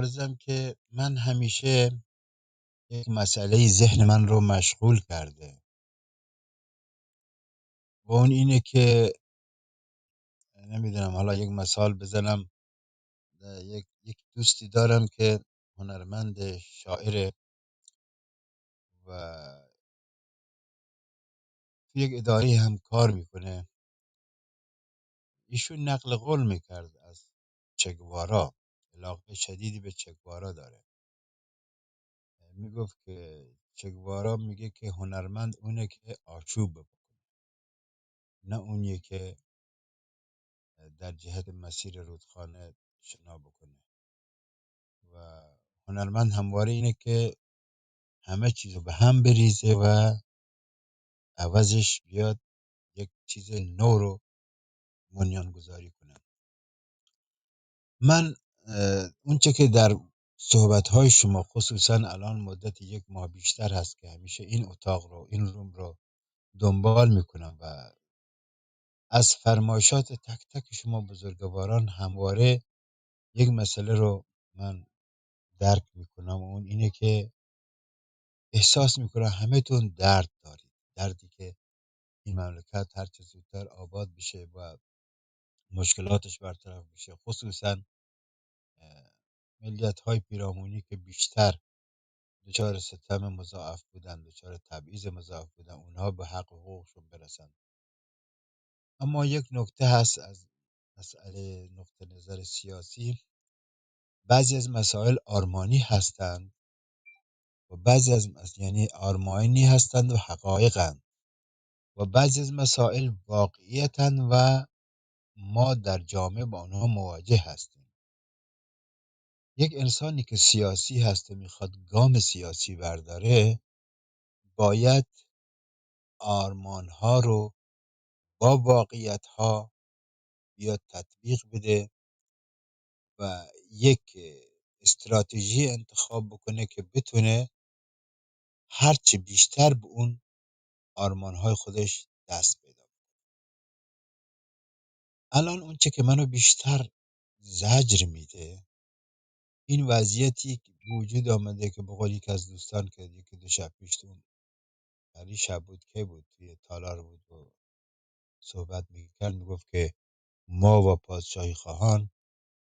عرضم که من همیشه یک مسئله ذهن من رو مشغول کرده و اون اینه که نمیدونم، حالا یک مثال بزنم. یک دوستی دارم که هنرمند شاعره و توی یک اداره هم کار میکنه. ایشون نقل قول میکرد از چگوارا، علاقه شدیدی به چگوارا داره. میگفت که چگوارا میگه که هنرمند اونه که آشوب بکنه، نه اونیه که در جهت مسیر رودخانه شنا بکنه. و هنرمند همواره اینه که همه چیزو به هم بریزه و عوضش بیاد یک چیز نو رو بنیان گذاری کنه. من اون چه که در صحبت‌های شما، خصوصا الان مدت یک ماه بیشتر هست که همیشه این اتاق رو، این روم رو دنبال میکنم و از فرمایشات تک تک شما بزرگواران همواره یک مسئله رو من درک میکنم و اون اینه که احساس میکنم همه‌تون درد دارید، دردی که این مملکت هر چه زودتر آباد بشه و مشکلاتش برطرف بشه، خصوصا ملیت های پیرامونی که بیشتر دچار ستم مضاعف بودن، دچار تبعیض مضاعف بودن، اونها به حق و حقوقشون برسن. اما یک نکته هست از مسئله نقطه نظر سیاسی: بعضی از مسائل آرمانی هستند و بعضی از یعنی آرمانی هستند و حقایقند و بعضی از مسائل واقعیتند و ما در جامعه با آنها مواجه هستیم. یک انسانی که سیاسی هست و میخواد گام سیاسی برداره، باید آرمانها رو با واقعیتها بیاد تطبیق بده و یک استراتژی انتخاب بکنه که بتونه هرچه بیشتر به اون آرمانهای خودش دست پیدا کنه. الان اون چه که منو بیشتر زجر میده، این وضعیتی که وجود آمده که به قول یکی از دوستان که یکی دو شب پیش، اون علی شب بود که بود توی تالار بود و صحبت میکرد، میگفت که ما و پادشاهی خواهان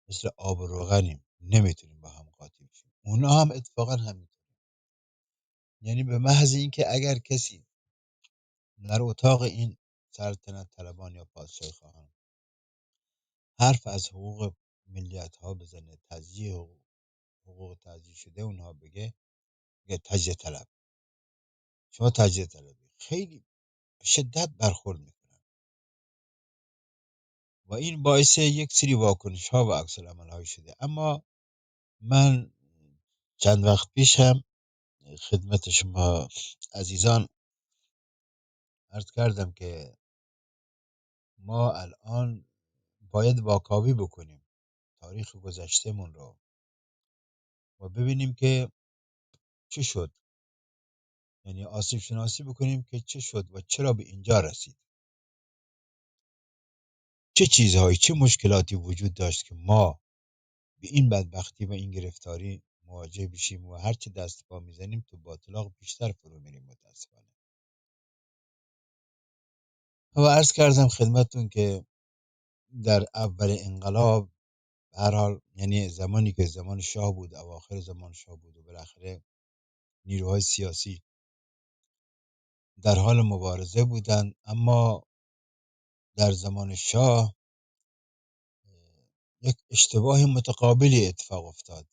مثل آب و روغنیم، نمیتونیم با هم قاطی بشیم. اونا هم اتفاقا همینطور. یعنی به محض اینکه اگر کسی در اتاق این سلطنت طلبان یا پادشاهی خواهان حرف از حقوق ملیت ها بزنه، تجزیه حقوق تجزیه شده اونها بگه، میگه تجزیه طلب، شما تجزیه طلبی، خیلی به شدت برخورد میکنن و این باعث یک سری واکنش ها و عکس العمل های شده. اما من چند وقت پیش هم خدمت شما عزیزان عرض کردم که ما الان باید واکاوی بکنیم تاریخ گذشتهمون رو و ببینیم که چه شد، یعنی آسیب شناسی بکنیم که چه شد و چرا به اینجا رسید، چه چیزهایی، چه مشکلاتی وجود داشت که ما به این بدبختی و این گرفتاری مواجه بشیم و هرچه دست پا میزنیم تو باطلاق بیشتر فرو میریم متاسفانه. و عرض کردم خدمتون که در اول انقلاب، به هر حال یعنی زمانی که زمان شاه بود، اواخر زمان شاه بود و بالاخره نیروهای سیاسی در حال مبارزه بودند، اما در زمان شاه یک اشتباه متقابلی اتفاق افتاد.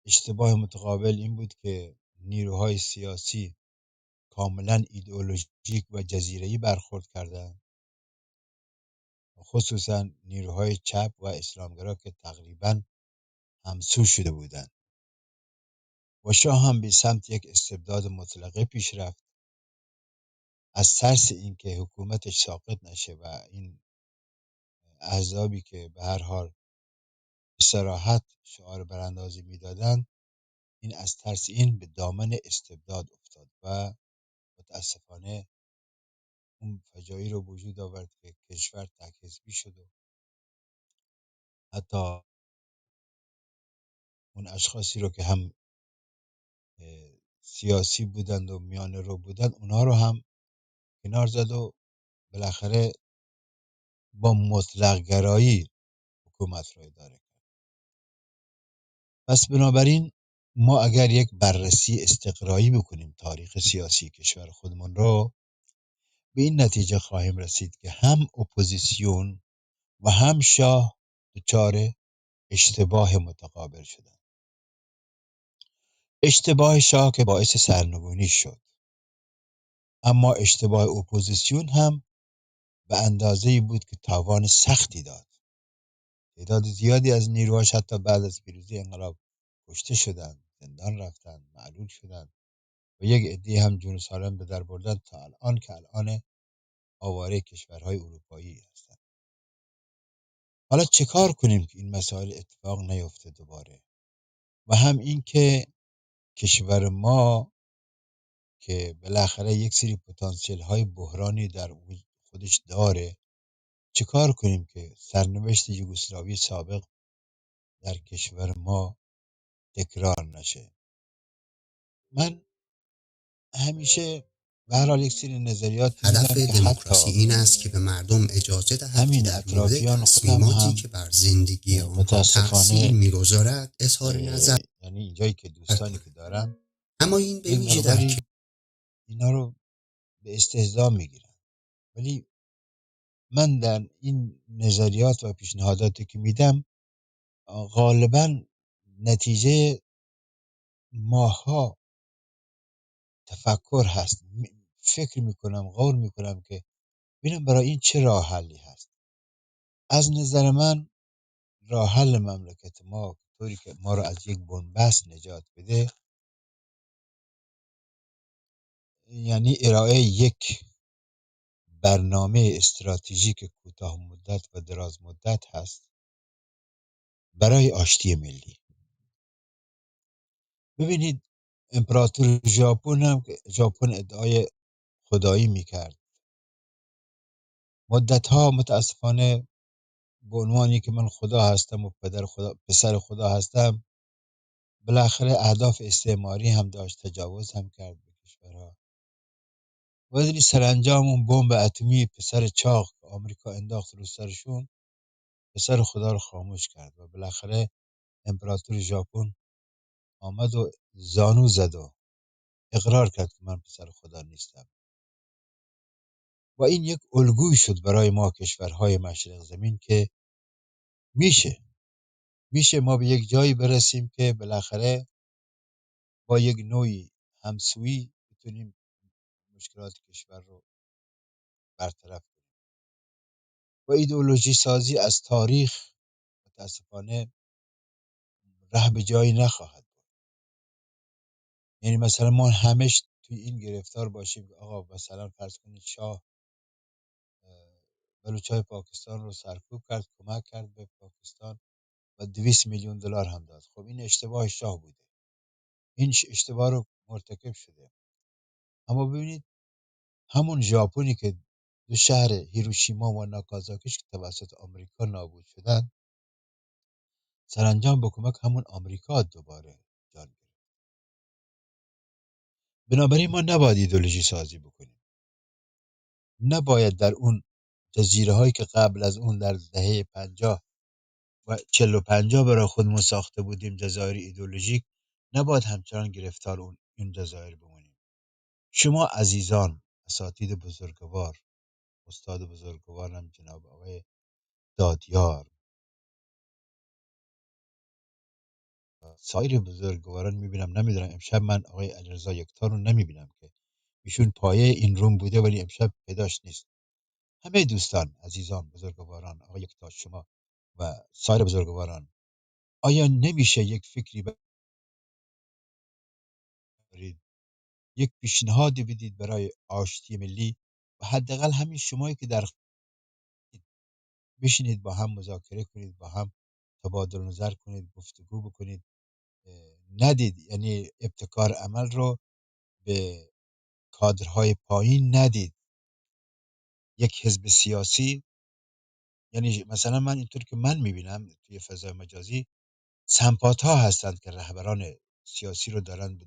اشتباه متقابل این بود که نیروهای سیاسی کاملا ایدئولوژیک و جزیره‌ای برخورد کردند، خصوصا نیروهای چپ و اسلامگرا که تقریبا همسو شده بودند و شاه هم به سمت یک استبداد مطلقه پیش رفت، از ترس اینکه حکومتش ساقط نشه و این احزابی که به هر حال صراحت شعار براندازی میدادند، این از ترس این به دامن استبداد افتاد و متاسفانه اون فجایع رو وجود آورد که کشور تک حزبی شد و حتی اون اشخاصی رو که هم سیاسی بودند و میانه رو بودند اونها رو هم کنار زد و بالاخره با مطلق گرایی حکومت رو اداره کرد. پس بنابراین ما اگر یک بررسی استقرایی بکنیم تاریخ سیاسی کشور خودمون رو به این نتیجه خواهیم رسید که هم اپوزیسیون و هم شاه دچار اشتباه متقابل شدند. اشتباه شاه که باعث سرنگونی شد، اما اشتباه اپوزیسیون هم به اندازه‌ای بود که تاوان سختی داد. تعداد زیادی از نیروهاش حتی بعد از پیروزی انقلاب کشته شدند، زندان رفتند، معلول شدند و یک عده هم جون سالم به در بردن تا الان که الان آواره کشورهای اروپایی هستند. حالا چه کار کنیم که این مسائل اتفاق نیفته دوباره؟ و هم این که کشور ما که بالاخره یک سری پتانسیل های بحرانی در خودش داره، چه کار کنیم که سرنوشت یوگسلاوی سابق در کشور ما تکرار نشه؟ من همیشه به هر حال یک سری نظریاتی هدف میدم که دموکراسی حتی این است که به مردم اجازه دهد که همین در مورد اطرافیان خودم تصمیماتی هم که بر زندگی آنها تأثیر متاسفانه می‌گذارد اظهار نظر یعنی اینجایی که دوستانی که کنند. دارم اما این به یک ویژه در مقداری اینا رو به استهزا میگیرن، ولی من در این نظریات و پیشنهاداتی که میدم غالبا نتیجه ماها تفکر هست. فکر میکنم، غور میکنم که ببینم برای این چه راه حلی هست. از نظر من راه حل مملکت ما طوری که ما رو از یک بنبست نجات بده، یعنی ارائه یک برنامه استراتژیک کوتاه مدت و دراز مدت هست برای آشتی ملی. ببینید امپراتور ژاپن هم که ژاپن ادعای خدایی میکرد، مدتها متاسفانه به عنوانی که من خدا هستم و پسر خدا هستم، بالاخره اهداف استعماری هم داشت، تجاوز هم کرد به کشورها. ولی سرانجام اون بمب اتمی پسر چاق که آمریکا انداخت رو سرشون، پسر خدا رو خاموش کرد و بالاخره امپراتور ژاپن آمد و زانو زد و اقرار کرد که من پسر خدا نیستم. و این یک الگوی شد برای ما کشورهای مشرق زمین که میشه ما به یک جایی برسیم که بالاخره با یک نوعی همسویی بتونیم مشکلات کشور رو برطرف کنیم. و ایدئولوژی سازی از تاریخ متاسفانه ره به جایی نخواهد بود. یعنی مثلا ما همش توی این گرفتار باشیم که آقا مثلا فرض کنید شاه بلوچای پاکستان رو سرکوب کرد، کمک کرد به پاکستان و 200 میلیون دلار هم داد. خب این اشتباه شاه بوده، این اشتباه رو مرتکب شده. اما ببینید همون ژاپنی که دو شهر هیروشیما و ناکازاکیش که توسط آمریکا نابود شدن، سرانجام به کمک همون آمریکا دوباره جان گرفت. بنابراین ما نباید ایدئولوژی سازی بکنیم، نباید در اون جزیره هایی که قبل از اون در دهه 50 و 40 و 50 برای خودمون ساخته بودیم جزایر ایدئولوژیک، نباید همچنان گرفتار این جزایر بمونیم. شما عزیزان، اساتید بزرگوار، استاد بزرگوارم جناب آقای دادیار، سایر بزرگواران میبینم، نمیدونم امشب من آقای علیرضا یکتا رو نمیبینم که ایشون پایه این روم بوده ولی امشب پیداش نیست. همه دوستان عزیزان بزرگواران، آقای یکتا، شما و سایر بزرگواران، آیا نمیشه یک فکری برید، یک پیشنهادی بدید برای آشتی ملی و حداقل همین شمایی که در بشینید با هم مذاکره کنید، با هم تبادل نظر کنید، گفتگو بکنید. ندید یعنی ابتکار عمل رو به کادرهای پایین ندید. یک حزب سیاسی، یعنی مثلا من اینطور که من میبینم توی فضای مجازی، سمپات ها هستند که رهبران سیاسی رو دارن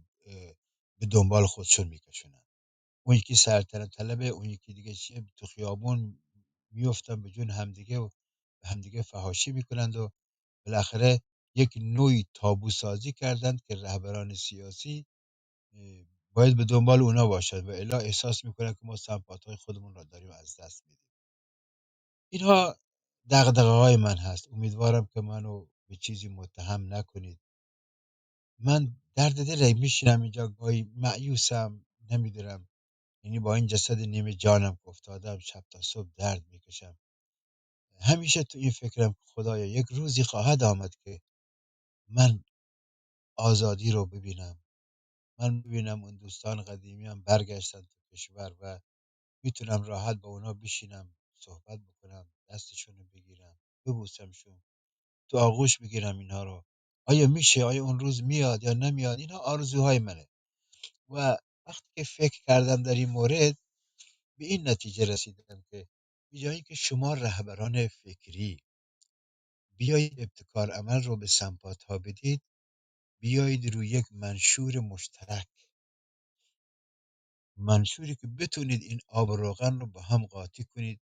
به دنبال خودشون میکشونن. اون یکی سلطنت طلبه، اون یکی دیگه چیه، تو خیابون میفتن به جون همدیگه و به همدیگه فحاشی میکنند و بالاخره یک نوعی تابو سازی کردند که رهبران سیاسی باید به دنبال اونا باشد و الا احساس میکنن که ما سمپاتهای خودمون را داریم از دست میدیم. اینها دغدغه‌های من هست. امیدوارم که منو به چیزی متهم نکنید. من درد دل میشینم اینجا، گاهی مایوسم، نمیدونم، یعنی با این جسد نیمه جانم که افتادم شب تا صبح درد میکشم. همیشه تو این فکرم که خدایا یک روزی خواهد آمد که من آزادی رو ببینم. من ببینم اون دوستان قدیمی هم برگشتن تو کشور و میتونم راحت با اونا بشینم، صحبت بکنم، دستشون رو بگیرم، ببوسمشون، تو آغوش بگیرم اینها رو. آیا میشه؟ آیا اون روز میاد یا نمیاد؟ اینها آرزوهای منه. و وقتی که فکر کردم در این مورد به این نتیجه رسیدم که به جای اینکه شما رهبران فکری بیایید ابتکار عمل رو به سمپات ها بدید، بیایید روی یک منشور مشترک، منشوری که بتونید این آب و روغن رو با هم قاطی کنید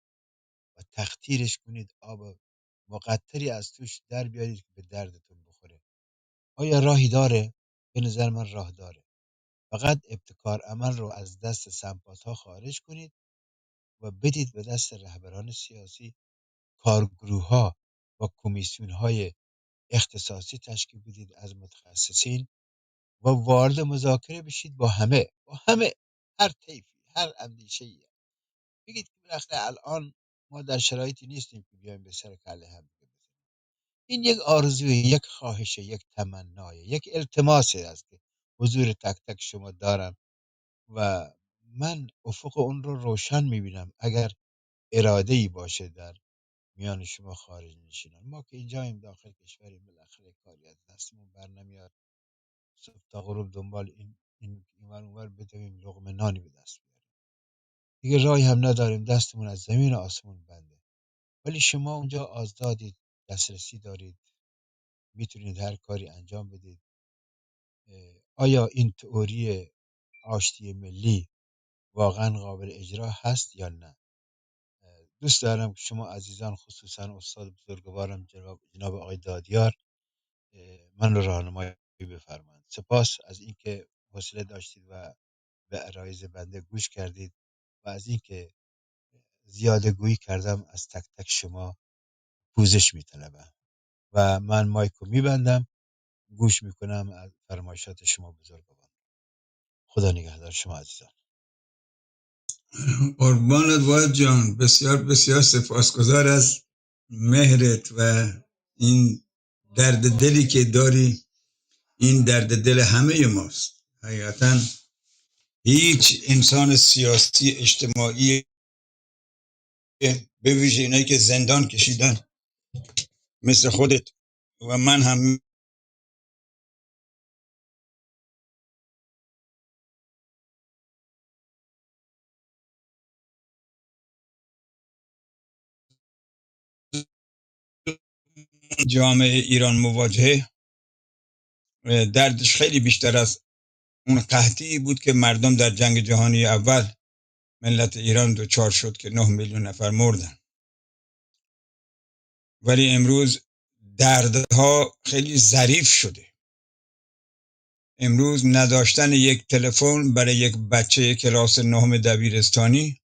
و تختیرش کنید، آب مقطری از توش در بیارید که به دردتون بخوره. آیا راهی داره؟ به نظر من راه داره. فقط ابتکار عمل رو از دست سمپات ها خارج کنید و بدید به دست رهبران سیاسی، کارگروه ها و کمیسیون های اختصاصی تشکیل بدید از متخصصین و وارد مذاکره بشید با همه، هر طیفی، هر اندیشه‌ای. بگید که بالاخره الان ما در شرایطی نیستیم که بیایم به سر کله هم بزنیم. این یک آرزوی، یک خواهش، یک تمنای، یک التماسی است که حضور تک تک شما دارم و من افق اون رو روشن میبینم. اگر اراده ای باشه در میان شما خارج نشینان، ما که اینجاییم داخل کشوریم، بالاخره کاری از دستمون بر نمیاد، صبح تا غروب دنبال این ور اونور بدویم لقمه نانی به دست بیاریم. دیگه راهی هم نداریم، دستمون از زمین و آسمون بنده. ولی شما اونجا آزادید، دسترسی دارید، میتونید هر کاری انجام بدید. آیا این تئوری آشتی ملی واقعا قابل اجرا هست یا نه؟ دوست دارم که شما عزیزان، خصوصا استاد بزرگوارم جناب آقای دادیار، من رو راهنمایی بفرمایید. سپاس از اینکه حوصله داشتید و به عرایض بنده گوش کردید و از اینکه زیاده گویی کردم از تک تک شما پوزش میطلبم و من مایکو میبندم، گوش میکنم از فرمایشات شما بزرگوار. خدا نگهدار شما عزیزان. قربانت واحد جان، بسیار بسیار سپاسگزار از مهرت و این درد دلی که داری. این درد دل همه ماست حقیقتا. هیچ انسان سیاسی اجتماعی، به ویژه اینایی که زندان کشیدن مثل خودت و من هم، جامعه ایران مواجهه، دردش خیلی بیشتر از اون قحطی بود که مردم در جنگ جهانی اول ملت ایران دوچار شد که 9 میلیون نفر مردن. ولی امروز دردها خیلی ظریف شده. امروز نداشتن یک تلفن برای یک بچه کلاس 9 دبیرستانی،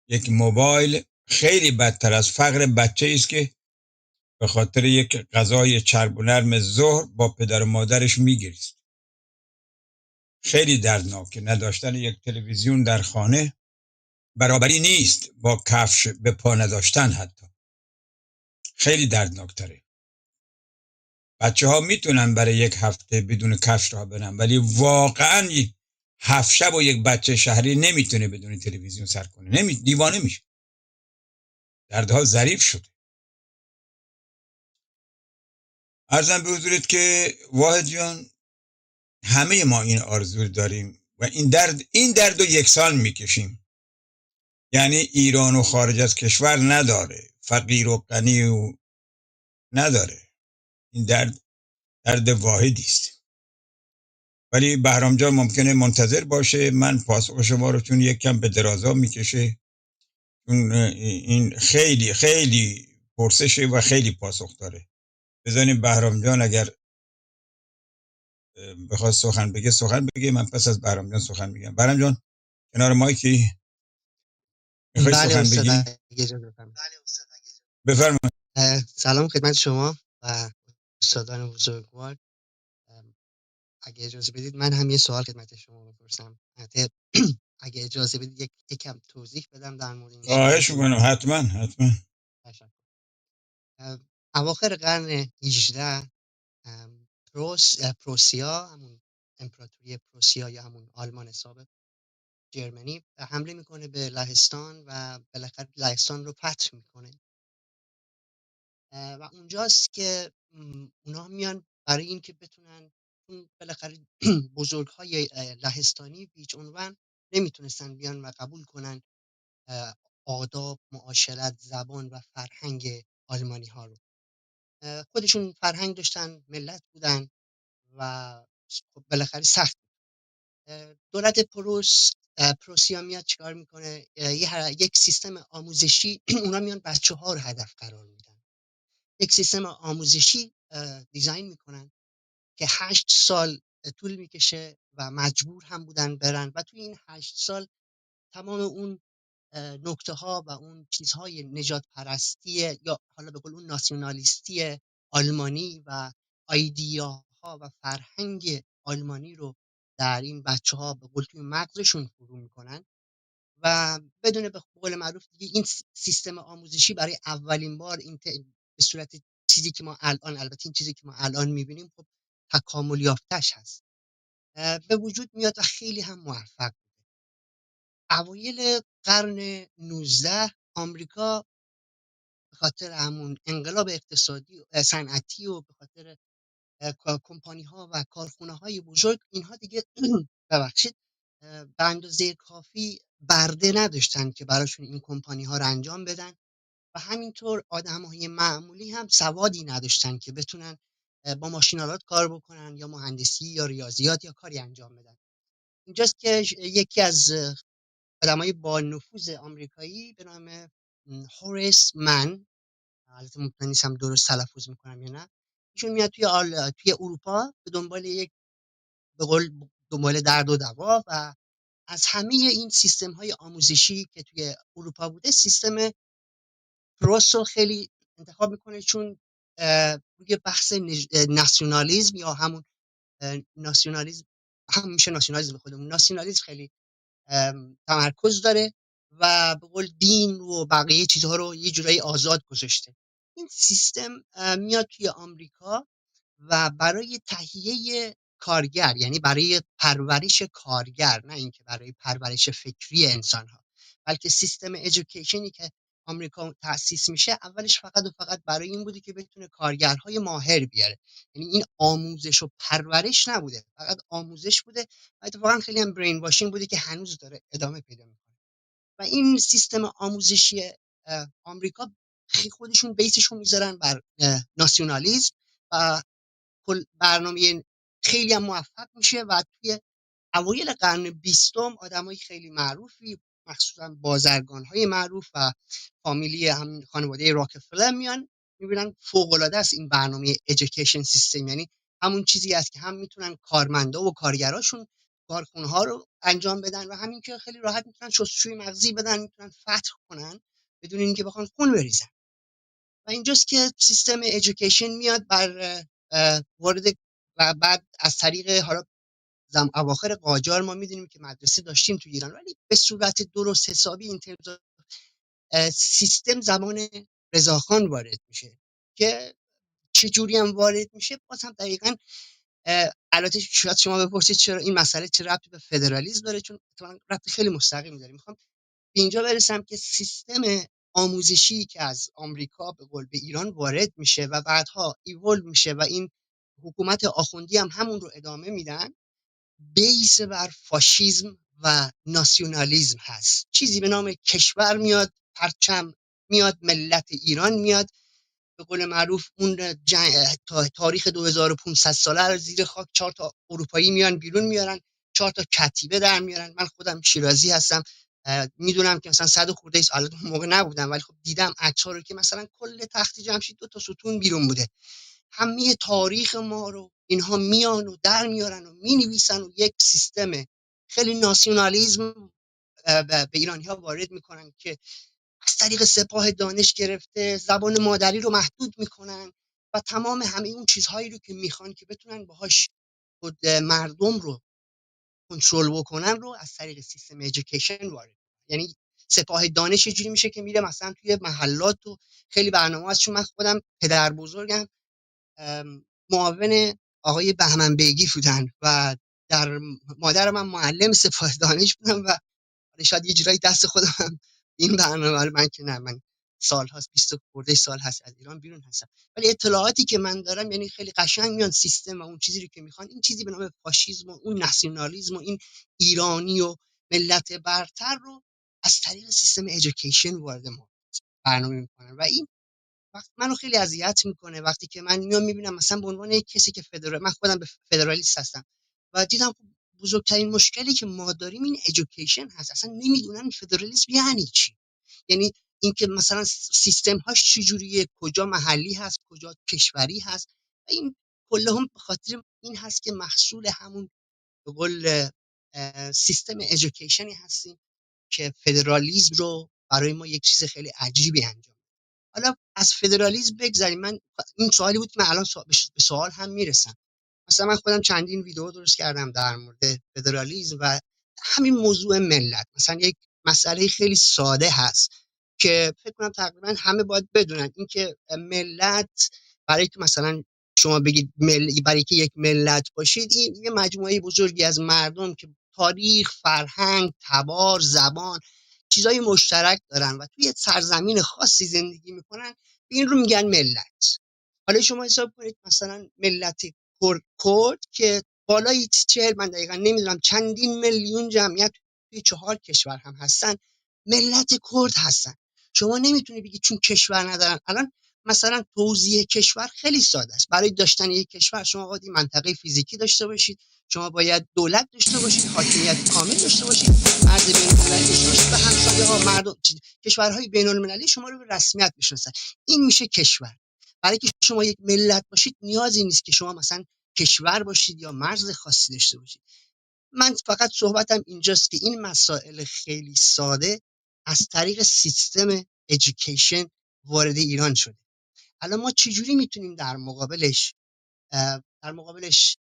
یک موبایل، خیلی بدتر از فقر بچه است که به خاطر یک غذای چرب و نرم ظهر با پدر و مادرش میگریست. خیلی دردناکه. نداشتن یک تلویزیون در خانه برابری نیست با کفش به پا نداشتن. حتی خیلی دردناکتره. بچه ها میتونن برای یک هفته بدون کفش راه برن، ولی واقعا 7 شب و یک بچه شهری نمیتونه بدون تلویزیون سر کنه. دیوانه میشه. دردها ظریف شده. عرضم به حضورت که واحد جان، همه ما این آرزو داریم و این درد رو یکسان میکشیم. یعنی ایران و خارج از کشور نداره، فقیر و غنی و نداره. این درد درد واحدی است. ولی بهرام جان ممکنه منتظر باشه، من پاسخ شما رو چون یک کم به درازا میکشه، چون این خیلی خیلی پرسشه و خیلی پاسخ داره. بذاریم بهرام جان اگر بخواد سخن بگه، من پس از بهرام جان سخن میگم. بهرام جان کنار مایکی میخوای بله سخن استاد، بگی؟ اگه اجازه بفرمایید. بفرمایید. سلام خدمت شما و استادان بزرگوار. اگه اجازه بدید من هم یه سوال خدمت شما بپرسم. البته اگه اجازه بدید یکم توضیح بدم در مورد این خواهش سوالتون. میکنم، حتما. تشکر. اواخر قرن 18 پروسیا، همون امپراتوری پروسیا یا همون آلمان سابق، جرمنی، حمله میکنه به لهستان و بالاخره لهستان رو فتح میکنه و اونجاست که اونا میان برای اینکه بتونن، اون بالاخره بزرگ‌های لهستانی به هیچ عنوان نمیتونستن بیان و قبول کنن آداب، معاشرت، زبان و فرهنگ آلمانی ها رو. خودشون فرهنگ داشتن، ملت بودن و خب بالاخره سخت. دولت پروسیا میاد چیکار میکنه؟ یک سیستم آموزشی اونا میان بچه ها رو هدف قرار میدن. یک سیستم آموزشی دیزاین میکنن که 8 سال طول میکشه و مجبور هم بودن برن و توی این 8 سال تمام اون نکته ها و اون چیزهای نجات پرستی یا حالا به قول اون ناسیونالیستی آلمانی و ایدیاها و فرهنگ آلمانی رو در این بچه ها به قول توی مغزشون فرو میکنن و بدون به قول معروف دیگه این سیستم آموزشی برای اولین بار این به صورت چیزی که ما الان، البته این چیزی که ما الان میبینیم خب تکامل یافتش هست، به وجود میاد و خیلی هم موفق. اوایل قرن 19 آمریکا به خاطر همون انقلاب اقتصادی صنعتی و به خاطر کمپانی ها و کارخونه های بزرگ، اینها دیگه ببخشید به اندازه کافی برده نداشتن که براشون این کمپانی ها رو انجام بدن و همینطور آدم های معمولی هم سوادی نداشتن که بتونن با ماشینالات کار بکنن یا مهندسی یا ریاضیات یا کاری انجام بدن. اینجاست که یکی از آدمای با نفوذ آمریکایی به نام هوریس من، البته مطمئن نیستم درست تلفظ میکنم یا نه، ایشون میاد توی اروپا به دنبال یک، به قول دنبال درد و دوا و از همه این سیستم های آموزشی که توی اروپا بوده سیستم پروس رو خیلی انتخاب میکنه، چون روی بحث ناسیونالیسم یا همون ناسیونالیسم، هم میشه ناسیونالیسم خودمون، ناسیونالیسم خیلی تمرکز داره و به قول دین و بقیه چیزها رو یه جورایی آزاد گذاشته. این سیستم میاد توی آمریکا و برای تهیه کارگر، یعنی برای پرورش کارگر، نه اینکه برای پرورش فکری انسان ها، بلکه سیستم ادویکیشنی که آمریکا تأسیس میشه اولش فقط و فقط برای این بوده که بتونه کارگرهای ماهر بیاره. یعنی این آموزش و پرورش نبوده، فقط آموزش بوده و اتفاقا خیلی هم برین واشینگ بوده که هنوز داره ادامه پیدا میکنه. و این سیستم آموزشی آمریکا خودشون بیسشون میذارن بر ناسیونالیسم و کل برنامه خیلی هم موفق میشه و توی اوایل قرن 20 آدمای خیلی معروفی، مخصوصا بازرگان‌های معروف و فامیلی هم خانواده راکفلر میان میبینن فوق العاده است این برنامه ادویکیشن سیستم، یعنی همون چیزی است که هم میتونن کارمندا و کارگراشون کارخونه ها رو انجام بدن و همین که خیلی راحت میتونن شستشوی مغزی بدن، میتونن فتح کنن بدون اینکه بخوان خون بریزن. و اینجاست که سیستم ادویکیشن میاد بر وارد و بعد از طریق حالا اواخر قاجار ما میدونیم که مدرسه داشتیم تو ایران، ولی به صورت درست حسابی این سیستم زمان رضاخان وارد میشه که چه جوری هم وارد میشه باز هم دقیقاً البته شاید شما بپرسید چرا این مسئله چه ربطی به فدرالیسم داره، چون ربط خیلی مستقیم داره. میخوام به اینجا برسم که سیستم آموزشی که از آمریکا به قول به ایران وارد میشه و بعدها ایولو میشه و این حکومت آخوندی هم همون رو ادامه میدن، بیس بر فاشیسم و ناسیونالیسم هست. چیزی به نام کشور میاد، پرچم میاد، ملت ایران میاد به قول معروف اون تاریخ 2500 ساله رو زیر خاک 4 تا اروپایی میان بیرون میارن، 4 تا کتیبه در میارن. من خودم شیرازی هستم، میدونم که مثلا 100 خورده است، الان اون موقع نبودم ولی خب دیدم عکس‌ها رو که مثلا کل تخت جمشید 2 تا ستون بیرون بوده. همه تاریخ ما رو اینها میان و در میارن و مینویسن و یک سیستم خیلی ناسیونالیسم به ایرانی‌ها وارد میکنن که از طریق سپاه دانش گرفته زبان مادری رو محدود میکنن و تمام همه اون چیزهایی رو که میخوان که بتونن باهاش خود مردم رو کنترل بکنن رو از طریق سیستم ایژوکیشن وارد. یعنی سپاه دانش یه جوری میشه که میره مثلا توی محلات و خیلی برنامه هست. چون من خودم پدر بزرگم معاون آقای بهمن بیگی بودن و در مادر من معلم سپاه دانش بودم و شاید یه جورایی دست خودم هم این برنامه رو من که نه، من سال هاست 20 خورده سال هست از ایران بیرون هستم، ولی اطلاعاتی که من دارم یعنی خیلی قشنگ میان سیستم و اون چیزی رو که میخوان، این چیزی به نام فاشیسم و اون ناسیونالیسم و این ایرانی و ملت برتر رو از طریق سیستم ایژوکیشن وارد ما برنامه میکنن و این وقت منو خیلی اذیت میکنه وقتی که من میام میبینم مثلا به عنوان یک کسی که من خودم به فدرالیست هستم و دیدم بزرگترین مشکلی که ما داریم این ایژوکیشن هست. اصلا نمیدونن فدرالیسم یعنی چی، یعنی اینکه مثلا سیستم هاش چجوریه، کجا محلی هست کجا کشوری هست. و این کلهم به خاطر این هست که محصول همون به قول سیستم ایژوکیشنی هستیم که فدرالیسم رو برای ما یک چیز خیلی عجیبی انجام. حالا از فدرالیسم بگذریم، من این سوالی بود که من الان به سوال هم میرسم. مثلا من خودم چندین ویدیو درست کردم در مورد فدرالیسم و همین موضوع ملت. مثلا یک مسئله خیلی ساده هست که فکر کنم تقریبا همه باید بدونن، اینکه ملت برای که مثلا شما بگید برای که یک ملت باشید، این یه مجموعه بزرگی از مردم که تاریخ، فرهنگ، تبار، زبان، چیزای مشترک دارن و توی سرزمین خاصی زندگی میکنن، این رو میگن ملت. حالا شما حساب کنید مثلا ملت کرد که بالای 40، من دقیقا نمیدونم چندین میلیون جمعیت توی 4 کشور هم هستن، ملت کرد هستن. شما نمیتونی بگی چون کشور ندارن. الان مثلا توزیع کشور خیلی ساده است. برای داشتن یک کشور شما باید منطقه فیزیکی داشته باشید، شما باید دولت داشته باشید، حاکمیت کامل داشته باشید، مرز بین‌المللی داشته باشید و همسایه‌ها مردم کشورهای بین‌المللی شما رو به رسمیت بشناسن. این میشه کشور. برای که شما یک ملت باشید نیازی نیست که شما مثلا کشور باشید یا مرز خاصی داشته باشید. من فقط صحبتم اینجاست که این مسائل خیلی ساده از طریق سیستم ایژوکیشن وارد ایران شده. الان ما چجوری میتونیم در مقابلش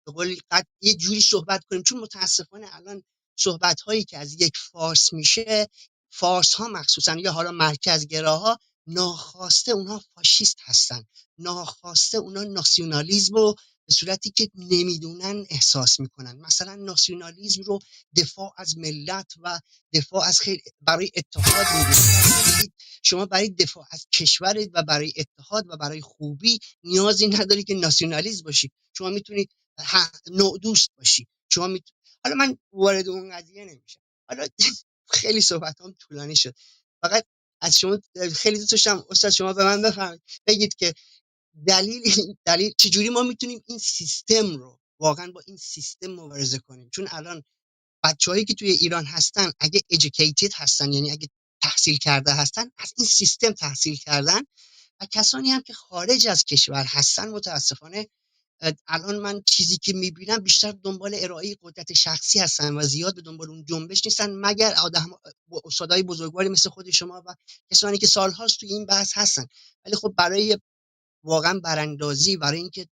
به قول یه جوری صحبت کنیم، چون متاسفانه الان صحبت هایی که از یک فارس میشه، فارس ها مخصوصا یا حالا مرکزگراها، ناخواسته اونها فاشیست هستن، ناخواسته اونها ناسیونالیسم رو به صورتی که نمیدونن احساس میکنن. مثلا ناسیونالیسم رو دفاع از ملت و دفاع از برای اتحاد میدونن. شما برای دفاع از کشورت و برای اتحاد و برای خوبی نیازی نداری که ناسیونالیست باشی، شما میتونی نوع دوست باشی. حالا من وارد اون قضیه نمیشم. حالا خیلی صحبتام طولانی شد. فقط از شما خیلی دوست داشتم استاد شما به من بفرمایید بگید که دلیل چجوری ما میتونیم این سیستم رو واقعا با این سیستم مبارزه کنیم. چون الان بچه‌هایی که توی ایران هستن اگه educated هستن، یعنی اگه تحصیل کرده هستن، از این سیستم تحصیل کردن، و کسانی هم که خارج از کشور هستن متاسفانه الان من چیزی که میبینم بیشتر دنبال ارائه قدرت شخصی هستن و زیاد به دنبال اون جنبش نیستن، مگر استادای بزرگواری مثل خود شما و کسانی که سالهاست توی این بحث هستن. ولی خب برای واقعا براندازی، برای اینکه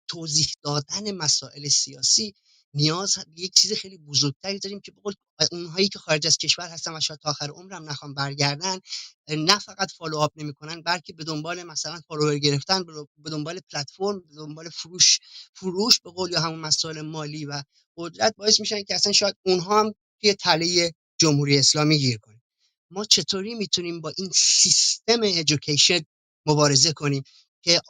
توضیح دادن مسائل سیاسی، نیاز یک چیز خیلی بزرگتری داریم که بقول اونهایی که خارج از کشور هستن و شاید تا آخر عمرم نخوام برگردن، نه فقط فالوآپ نمیکنن بلکه به دنبال مثلا فالوور گرفتن، به دنبال پلتفرم، به دنبال فروش به قول یا همون مسائل مالی و قدرت، باعث میشن که اصلا شاید اونها هم توی تله جمهوری اسلامی گیر کنن. ما چطوری میتونیم با این سیستم ایژوکیشن مبارزه کنیم که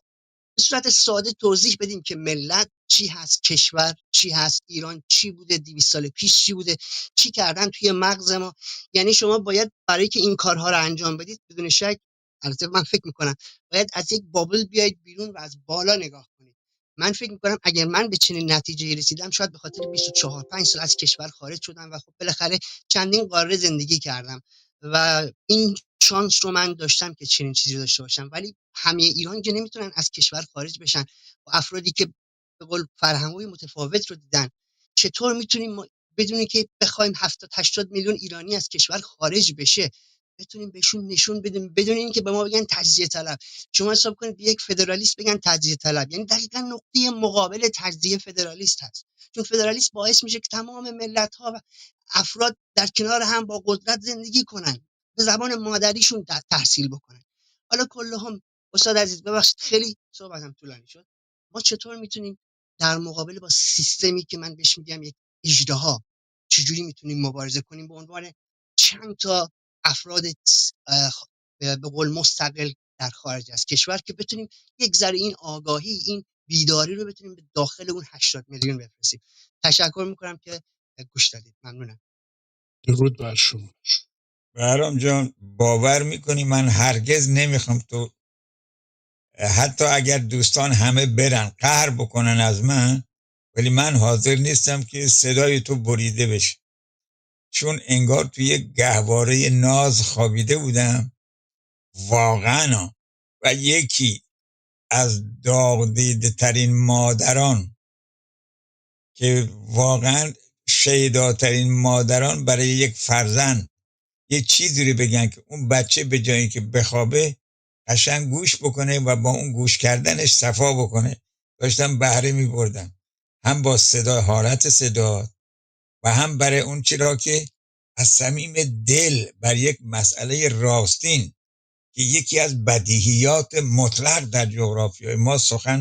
به صورت ساده توضیح بدیم که ملت چی هست، کشور چی هست، ایران چی بوده، 200 سال پیش چی بوده، چی کردن توی مغز ما. یعنی شما باید برای که این کارها رو انجام بدید بدون شک البته من فکر میکنم باید از یک بابل بیاید بیرون و از بالا نگاه کنید. من فکر میکنم اگر من به چنین نتیجه رسیدم شاید به خاطر 24-5 سال از کشور خارج شدم و خب بالاخره چندین قاره زندگی کردم و این شانس رو من داشتم که چنین چیزی داشته باشم. ولی همه ایران که نمیتونن از کشور خارج بشن و افرادی که به قول فرهنگ‌های متفاوت رو دیدن، چطور میتونیم بدونی که بخوایم 70-80 میلیون ایرانی از کشور خارج بشه بتونیم بهشون نشون بدیم بدون اینکه به ما بگن تجزیه طلب. شما حساب کنید به یک فدرالیست بگن تجزیه طلب، یعنی دقیقاً نقطه مقابل تجزیه فدرالیست هست. چون فدرالیست باعث میشه که تمام ملت‌ها و افراد در کنار هم با قدرت زندگی کنن، به زبان مادریشون تحصیل بکنن. حالا کلهم استاد عزیز ببخشید خیلی صحبتم طولانی شد. ما چطور میتونیم در مقابل با سیستمی که من بهش میگم یک اژدها چجوری میتونیم مبارزه کنیم به عنوان چند تا افراد به قول مستقل در خارج از کشور که بتونیم یک ذره این آگاهی، این بیداری رو بتونیم به داخل اون 80 میلیون بفرستیم. تشکر میکنم که گوش دادید. ممنونم. درود بر شما. برام جان باور میکنی من هرگز نمیخوام تو، حتی اگر دوستان همه برن قهر بکنن از من، ولی من حاضر نیستم که صدای تو بریده بشه، چون انگار توی یک گهواره ناز خوابیده بودم واقعا. و یکی از داغ دیده ترین مادران که واقعا شیداترین مادران برای یک فرزند یه چیزی رو بگن که اون بچه به جایی که بخوابه قشنگ گوش بکنه و با اون گوش کردنش صفا بکنه. داشتم بهره می بردم هم با صدا، حالت صدا، و هم برای اون چرا که از صمیم دل بر یک مسئله راستین که یکی از بدیهیات مطلق در جغرافیای ما سخن